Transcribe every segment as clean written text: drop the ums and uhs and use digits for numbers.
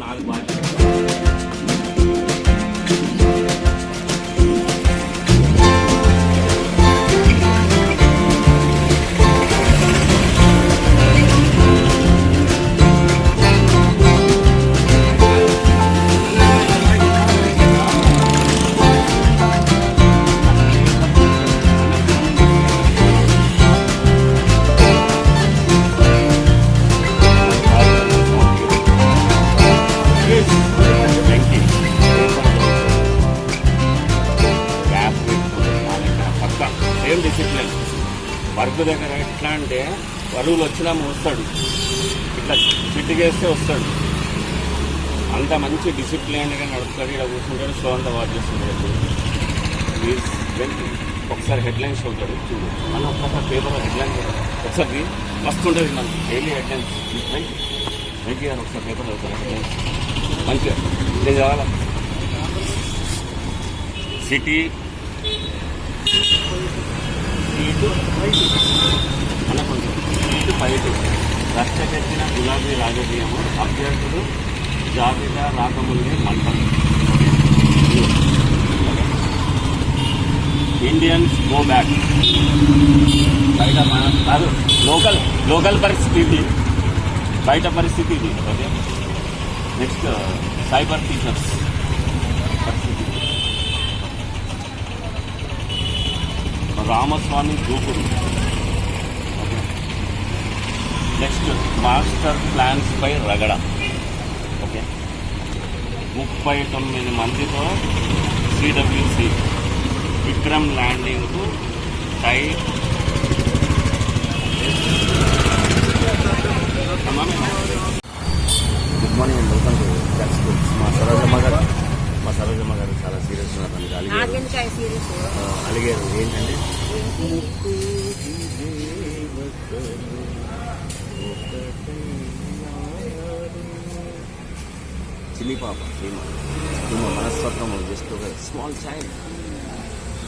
4 బాధ్యత. Discipline work దగ్గర ఎట్లా అంటే వరువులు వచ్చినా మోస్తాడు, ఇట్లా చిట్టుకేస్తే వస్తాడు. అంత మంచి డిసిప్లిన్గా నడుపుతాడు. ఇలా కూర్చుంటాడు, షో అంతా వాచ్ చేస్తుంటాడు. ప్లీజ్ వెళ్తూ ఒకసారి హెడ్లైన్స్ చదువుతాడు, చూడు. మళ్ళీ ఒక్కసారి పేపర్ హెడ్లైన్స్ ఒకసారి మస్తు ఉంటుంది. మనకి డైలీ హెడ్లైన్స్ మంచిగా ఒకసారి పేపర్ చదువుతాడు. హెడ్లైన్స్ మంచిగా ఇది కావాలా. సిటీ అనకుండా ఇటు బయట రచ్చకెత్తిన గులాబీ రాజకీయము, అభ్యర్థులు జాబితా రాకముందే మంటలు. Indians go back. బయట కాదు, లోకల్ పరిస్థితి ఇది, బయట పరిస్థితి ఇది. ఓకే, నెక్స్ట్ సైబర్ టీచర్స్ పరిస్థితి. రామస్వామి దూకుడు. ఓకే, నెక్స్ట్ మాస్టర్ ప్లాన్స్ పై రగడ. ఓకే, 39 మందితో సిడబ్ల్యూసి విక్రమ్ ల్యాండింగ్కు టై. గుడ్ మార్నింగ్ అండి, వెల్కమ్ టు క్యాట్ స్కూల్స్. మా సరోజమ్మ గారు చాలా సీరియస్ ఉన్నారు. అలిగారు ఏంటంటే చిన్ని పాప ఈమె మనస్తత్వం జస్ట్ ఒక స్మాల్ చైల్డ్.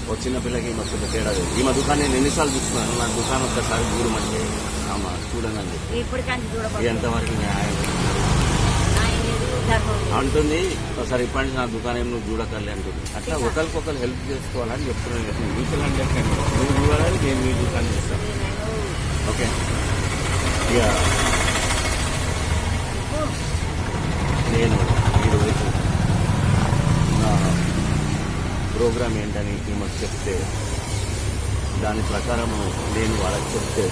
ఒక చిన్న పిల్లకి మస్తు తేడా లేదు. ఈమె దుకాణం నేను ఎన్నిసార్లు చూస్తున్నాను. నా దుకాణం ఒక్కసారి దూరం అంటే చూడండి అని చెప్పి ఎంతవరకు న్యాయం అంటుంది. ఒకసారి ఇప్పటి నుంచి నా దుకాణం నువ్వు చూడకర్లే అంటుంది. అట్లా ఒకరికొకరు హెల్ప్ చేసుకోవాలని చెప్తున్నాను. మ్యూచువల్ అండర్స్టాండింగ్, నువ్వు చూడాలి, నేను మీ దుకాణం చేస్తాను. ఓకే, ఇక నేను ఈరోజు నా ప్రోగ్రామ్ ఏంటని ఈమెకు చెప్తే, దాని ప్రకారము నేను వాళ్ళకి చెప్తే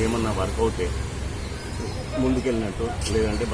ఏమన్నా వర్కౌటే ముందుకెళ్ళినట్టు, లేదంటే